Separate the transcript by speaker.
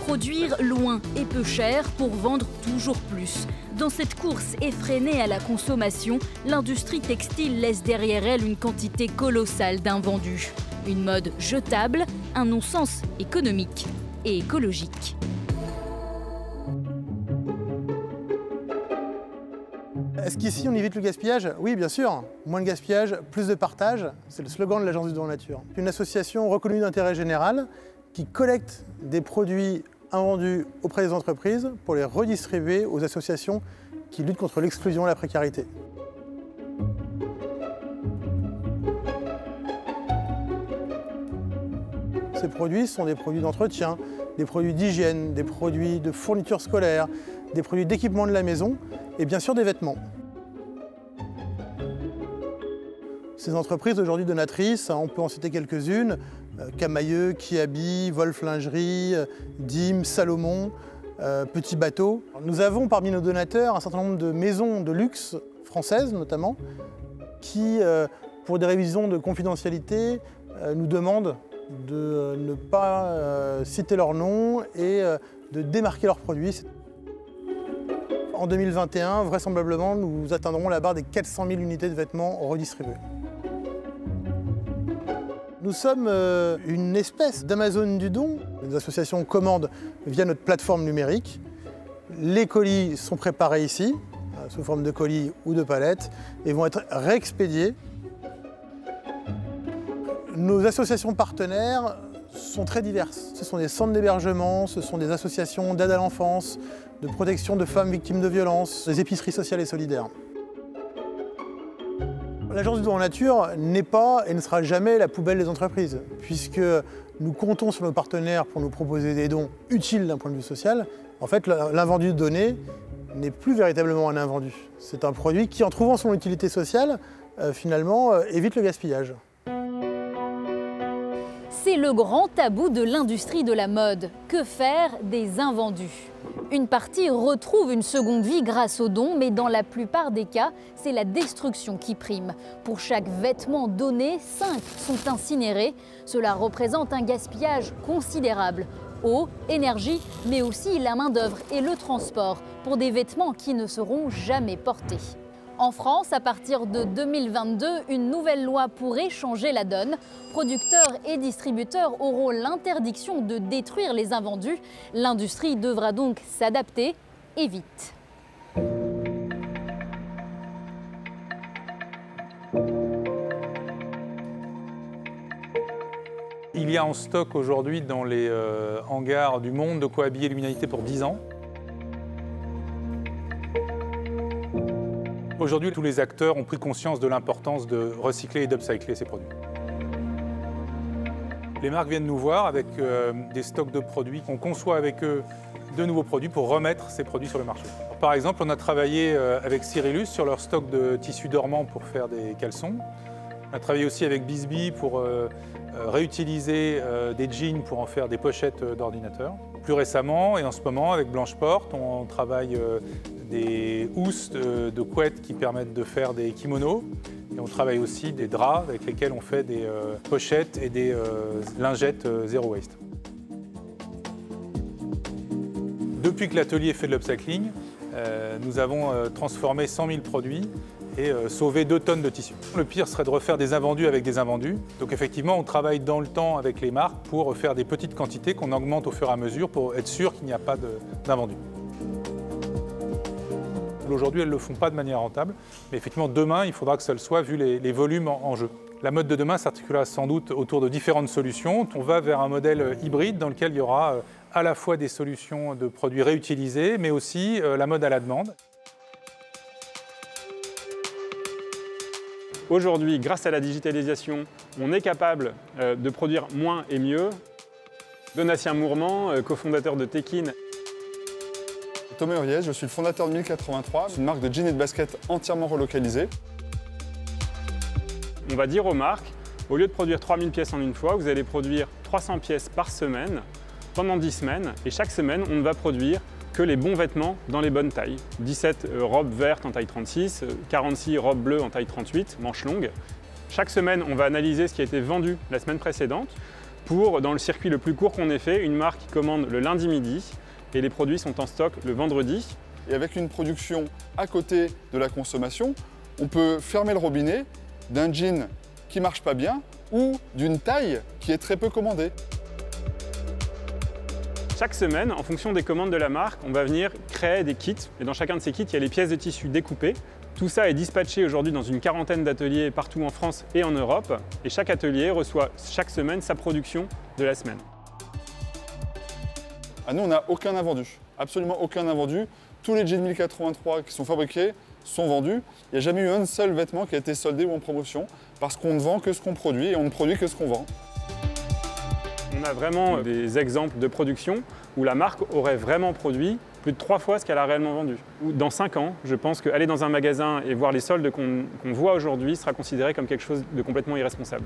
Speaker 1: Produire loin et peu cher pour vendre toujours plus. Dans cette course effrénée à la consommation, l'industrie textile laisse derrière elle une quantité colossale d'invendus. Une mode jetable, un non-sens économique et écologique.
Speaker 2: Est-ce qu'ici on évite le gaspillage? Oui, bien sûr. Moins de gaspillage, plus de partage, c'est le slogan de l'Agence du don nature. Une association reconnue d'intérêt général qui collecte des produits invendus auprès des entreprises pour les redistribuer aux associations qui luttent contre l'exclusion et la précarité. Ces produits sont des produits d'entretien, des produits d'hygiène, des produits de fourniture scolaire, des produits d'équipement de la maison et bien sûr des vêtements. Ces entreprises aujourd'hui donatrices, on peut en citer quelques-unes, Camailleux, Kiabi, Wolf Lingerie, Dim, Salomon, Petit Bateau. Nous avons parmi nos donateurs un certain nombre de maisons de luxe françaises notamment, qui, pour des révisions de confidentialité, nous demandent de ne pas citer leur nom et de démarquer leurs produits. En 2021, vraisemblablement, nous atteindrons la barre des 400 000 unités de vêtements redistribués. Nous sommes une espèce d'Amazon du don. Les associations commandent via notre plateforme numérique. Les colis sont préparés ici, sous forme de colis ou de palettes, et vont être réexpédiés. Nos associations partenaires sont très diverses. Ce sont des centres d'hébergement, ce sont des associations d'aide à l'enfance, de protection de femmes victimes de violences, des épiceries sociales et solidaires. L'Agence du don nature n'est pas et ne sera jamais la poubelle des entreprises, puisque nous comptons sur nos partenaires pour nous proposer des dons utiles d'un point de vue social. En fait, l'invendu donné n'est plus véritablement un invendu. C'est un produit qui, en trouvant son utilité sociale, finalement, évite le gaspillage.
Speaker 1: C'est le grand tabou de l'industrie de la mode. Que faire des invendus? Une partie retrouve une seconde vie grâce aux dons, mais dans la plupart des cas, c'est la destruction qui prime. Pour chaque vêtement donné, 5 sont incinérés. Cela représente un gaspillage considérable. Eau, énergie, mais aussi la main-d'œuvre et le transport pour des vêtements qui ne seront jamais portés. En France, à partir de 2022, une nouvelle loi pourrait changer la donne. Producteurs et distributeurs auront l'interdiction de détruire les invendus. L'industrie devra donc s'adapter et vite.
Speaker 3: Il y a en stock aujourd'hui dans les hangars du monde de quoi habiller l'humanité pour 10 ans. Aujourd'hui, tous les acteurs ont pris conscience de l'importance de recycler et d'upcycler ces produits. Les marques viennent nous voir avec des stocks de produits. On conçoit avec eux de nouveaux produits pour remettre ces produits sur le marché. Par exemple, on a travaillé avec Cyrillus sur leur stock de tissus dormants pour faire des caleçons. On a travaillé aussi avec Bisbee pour réutiliser des jeans pour en faire des pochettes d'ordinateur. Plus récemment et en ce moment, avec Blanche-Porte, on travaille des housses de couettes qui permettent de faire des kimonos. Et on travaille aussi des draps avec lesquels on fait des pochettes et des lingettes zéro waste. Depuis que l'atelier fait de l'upcycling, nous avons transformé 100 000 produits et sauvé 2 tonnes de tissus. Le pire serait de refaire des invendus avec des invendus. Donc effectivement, on travaille dans le temps avec les marques pour faire des petites quantités qu'on augmente au fur et à mesure pour être sûr qu'il n'y a pas d'invendus. Aujourd'hui, elles ne le font pas de manière rentable, mais effectivement, demain, il faudra que ça le soit vu les volumes en jeu. La mode de demain s'articulera sans doute autour de différentes solutions. On va vers un modèle hybride dans lequel il y aura à la fois des solutions de produits réutilisés, mais aussi la mode à la demande.
Speaker 4: Aujourd'hui, grâce à la digitalisation, on est capable de produire moins et mieux. Donatien Mourmand, cofondateur de Tekin.
Speaker 5: Thomas Huriez, je suis le fondateur de 1083, une marque de jeans et de baskets entièrement relocalisée.
Speaker 4: On va dire aux marques, au lieu de produire 3000 pièces en une fois, vous allez produire 300 pièces par semaine pendant 10 semaines. Et chaque semaine, on ne va produire que les bons vêtements dans les bonnes tailles. 17 robes vertes en taille 36, 46 robes bleues en taille 38, manches longues. Chaque semaine, on va analyser ce qui a été vendu la semaine précédente pour, dans le circuit le plus court qu'on ait fait, une marque qui commande le lundi midi et les produits sont en stock le vendredi.
Speaker 5: Et avec une production à côté de la consommation, on peut fermer le robinet d'un jean qui ne marche pas bien ou d'une taille qui est très peu commandée.
Speaker 4: Chaque semaine, en fonction des commandes de la marque, on va venir créer des kits. Et dans chacun de ces kits, il y a les pièces de tissu découpées. Tout ça est dispatché aujourd'hui dans une quarantaine d'ateliers partout en France et en Europe. Et chaque atelier reçoit chaque semaine sa production de la semaine.
Speaker 5: À nous, on n'a aucun invendu, absolument aucun invendu. Tous les jeans 1083 qui sont fabriqués sont vendus. Il n'y a jamais eu un seul vêtement qui a été soldé ou en promotion parce qu'on ne vend que ce qu'on produit et on ne produit que ce qu'on vend.
Speaker 4: On a vraiment des exemples de production où la marque aurait vraiment produit plus de 3 fois ce qu'elle a réellement vendu. Dans 5 ans, je pense qu'aller dans un magasin et voir les soldes qu'on voit aujourd'hui sera considéré comme quelque chose de complètement irresponsable.